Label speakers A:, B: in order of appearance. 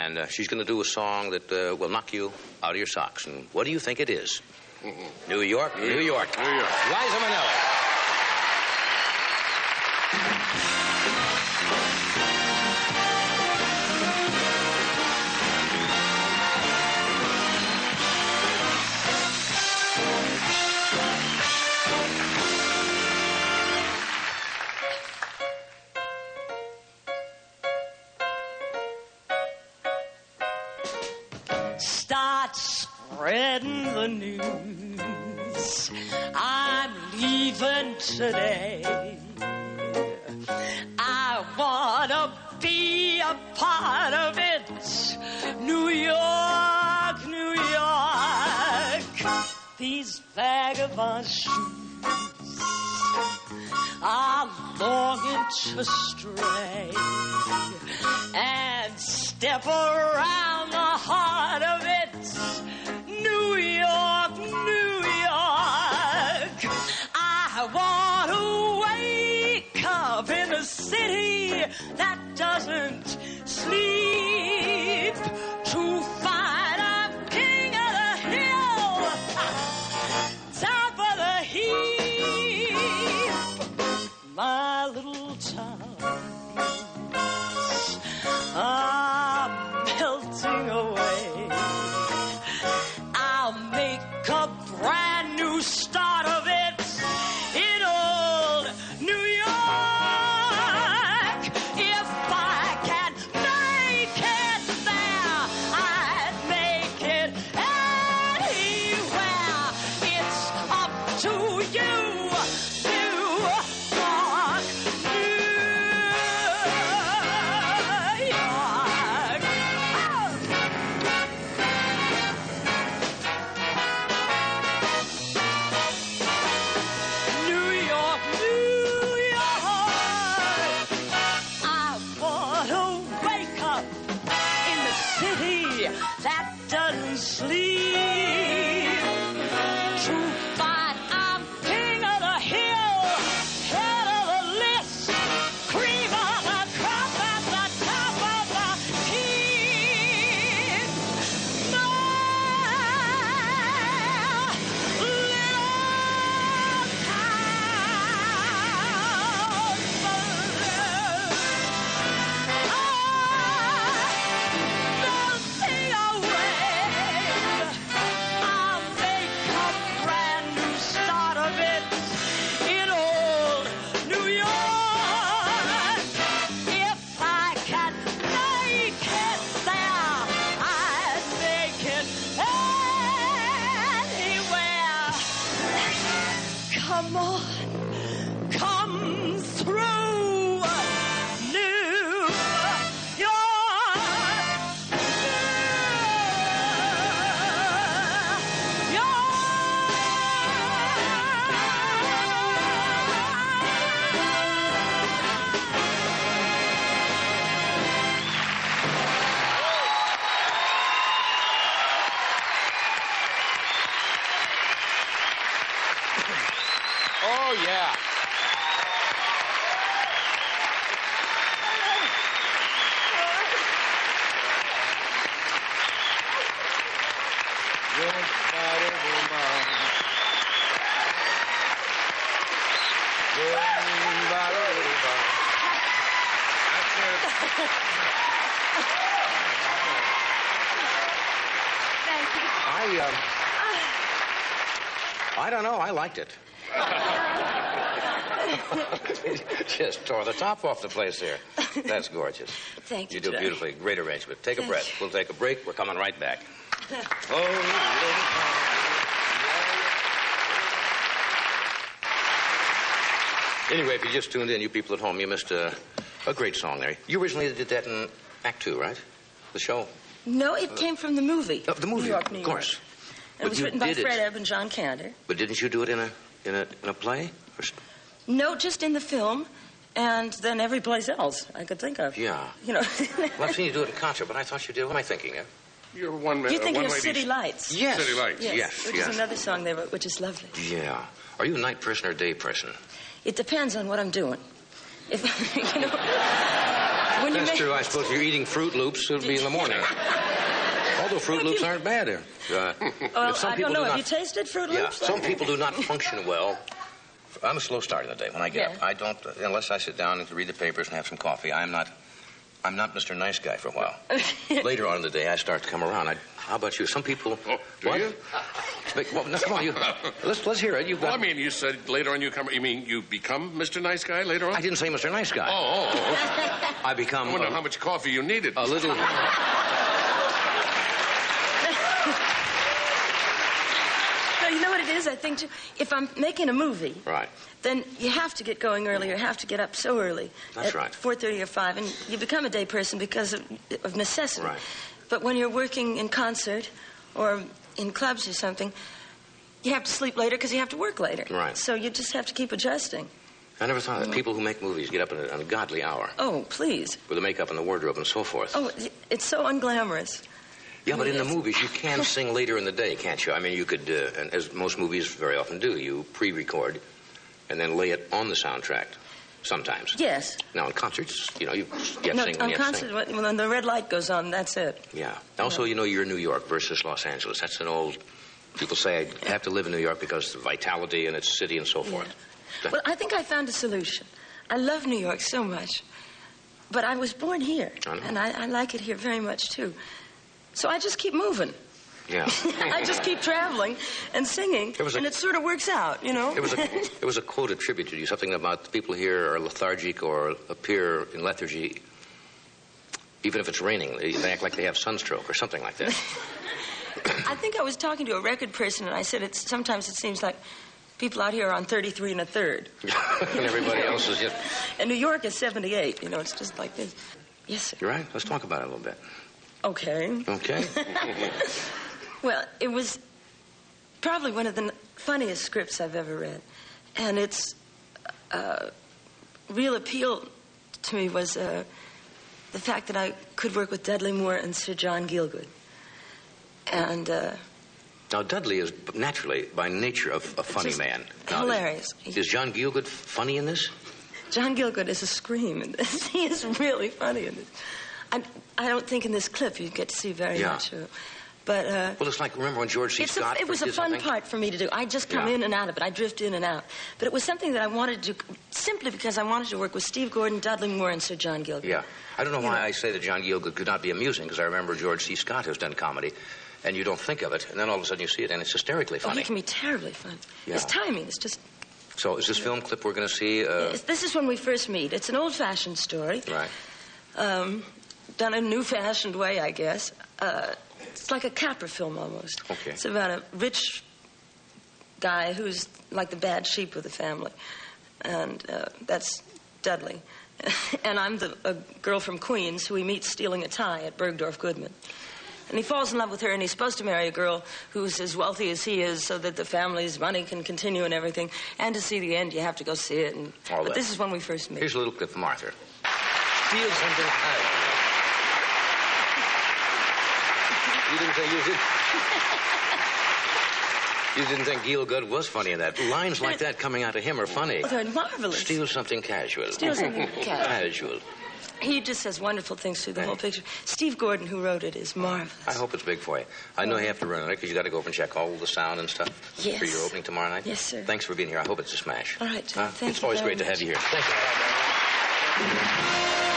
A: And she's going to do a song that will knock you out of your socks. And what do you think it is? New York, New York.
B: New York.
A: Liza Minnelli.
C: Start spreading the news. I'm leaving today. I want to be a part of it. New York, New York. These vagabond shoes are longing to stray and step around the heart of it. New York, New York. I want to wake up in a city that doesn't sleep, to find I'm king of the hill, top of the heap. My little towns are melting away. I'll make a brand new start of it in old New York. If I can make it there, I'd make it anywhere. It's up to you, New York, New York. New York, New York. I want to wake up in the city that doesn't sleep, to find I'm king of the hill, head of the list, cream of the crop at the top of the heap. My little Come on, come through, New York, New York.
A: Oh, yeah. I don't know. I liked it. Just tore the top off the place there. That's gorgeous.
C: Thank you,
A: You do
C: Judge.
A: beautifully. Great arrangement. Take a
C: Thank
A: breath.
C: you.
A: We'll take a break. We're coming right back. Anyway, if you just tuned in, you people at home, you missed a great song there. You originally did that in Act 2, right? The show.
C: No, it came from the movie.
A: The movie,
C: New York, New
A: of course.
C: York. It
A: But
C: was
A: you
C: written by
A: did it.
C: Fred Ebb and John Kander.
A: But didn't you do it in a play?
C: No, just in the film, and then every place else I could think of.
A: Yeah.
C: You know.
A: Well, I've seen you do it in concert, but I thought you did. What am I thinking of?
B: You're one man.
C: You're thinking of
B: one
C: City
B: lady.
C: Lights.
A: Yes.
B: City Lights.
A: Yes,
C: which
A: yes.
C: is another song they wrote, which is lovely.
A: Yeah. Are you a night person or a day person?
C: It depends on what I'm doing. If you know.
A: That's true. I suppose if you're eating Fruit Loops, it would be in the morning. Although Fruit Loops aren't bad.
C: Well, I don't know. Have you tasted Fruit Loops?
A: Yeah, some people do not function well. I'm a slow start in the day. When I get up, I don't, unless I sit down and read the papers and have some coffee, I'm not Mr. Nice Guy for a while. Later on in the day, I start to come around. How about you? Some people...
B: Oh, do you?
A: Well, no, come on, you... Let's hear it. You've got...
B: Well, I mean, you said later on you come... You mean you become Mr. Nice Guy later on?
A: I didn't say Mr. Nice Guy.
B: Oh.
A: I become...
B: I wonder how much coffee you needed.
A: A little...
C: No, you know what it is? I think, if I'm making a movie...
A: Right.
C: Then you have to get going early, or have to get up so early.
A: That's right.
C: 4:30 or 5, and you become a day person because of necessity.
A: Right.
C: But when you're working in concert or in clubs or something, you have to sleep later because you have to work later.
A: Right.
C: So you just have to keep adjusting.
A: I never thought that people who make movies get up at an ungodly hour.
C: Oh, please.
A: With the makeup and the wardrobe and so forth.
C: Oh, it's so unglamorous.
A: Yeah, but in the movies, you can sing later in the day, can't you? I mean, you could, and as most movies very often do, you pre-record and then lay it on the soundtrack sometimes.
C: Yes.
A: Now, in concerts, you have to sing when you have to
C: concert,
A: sing.
C: when the red light goes on, that's it.
A: Yeah. Also, you're New York versus Los Angeles. That's an old... People say I have to live in New York because of vitality in its city and so forth.
C: Well, I think I found a solution. I love New York so much, but I was born here, and I like it here very much, too. So I just keep moving.
A: Yeah.
C: I just keep traveling and singing, and it sort of works out,
A: It was a quote attributed to you, something about the people here are lethargic or appear in lethargy, even if it's raining. They act like they have sunstroke or something like that.
C: I think I was talking to a record person, and I said sometimes it seems like people out here are on 33 1/3.
A: And everybody else is just...
C: And New York is 78, it's just like this. Yes, sir.
A: You're right. Let's talk about it a little bit.
C: Okay.
A: Okay.
C: Well, it was probably one of the funniest scripts I've ever read. And its real appeal to me was the fact that I could work with Dudley Moore and Sir John Gielgud. And...
A: Now, Dudley is naturally, by nature, a funny man. Now,
C: hilarious.
A: Is John Gielgud funny in this?
C: John Gielgud is a scream in this. He is really funny in this. I don't think in this clip you get to see very much of it. But,
A: well, it's like, remember when George C. Scott...
C: It was a fun part for me to do. I just come in and out of it. I drift in and out. But it was something that I wanted to do simply because I wanted to work with Steve Gordon, Dudley Moore, and Sir John Gielgud.
A: Yeah. I don't know why I say that John Gielgud could not be amusing, because I remember George C. Scott has done comedy, and you don't think of it, and then all of a sudden you see it, and it's hysterically funny.
C: Oh, he can be terribly funny.
A: Yeah.
C: His timing is just...
A: So is this film clip we're going to see...
C: This is when we first meet. It's an old-fashioned story.
A: Right.
C: Done in a new-fashioned way, I guess. It's like a Capra film, almost.
A: Okay.
C: It's about a rich guy who's like the bad sheep of the family. And that's Dudley. And I'm a girl from Queens who he meets stealing a tie at Bergdorf Goodman. And he falls in love with her, and he's supposed to marry a girl who's as wealthy as he is so that the family's money can continue and everything. And to see the end, you have to go see it. But this is when we first meet.
A: Here's a little clip from Arthur. Steal something high. You didn't think Gielgud was funny in that. Lines like that coming out of him are funny.
C: Oh, they're marvelous.
A: Steal something casual.
C: Steal something
A: casual.
C: He just says wonderful things through the whole picture. Steve Gordon, who wrote it, is marvelous.
A: I hope it's big for you. I know you have to run on it because you got to go over and check all the sound and stuff for your opening tomorrow night.
C: Yes, sir.
A: Thanks for being here. I hope it's a smash.
C: All right.
A: It's always great to have you here. Thank you.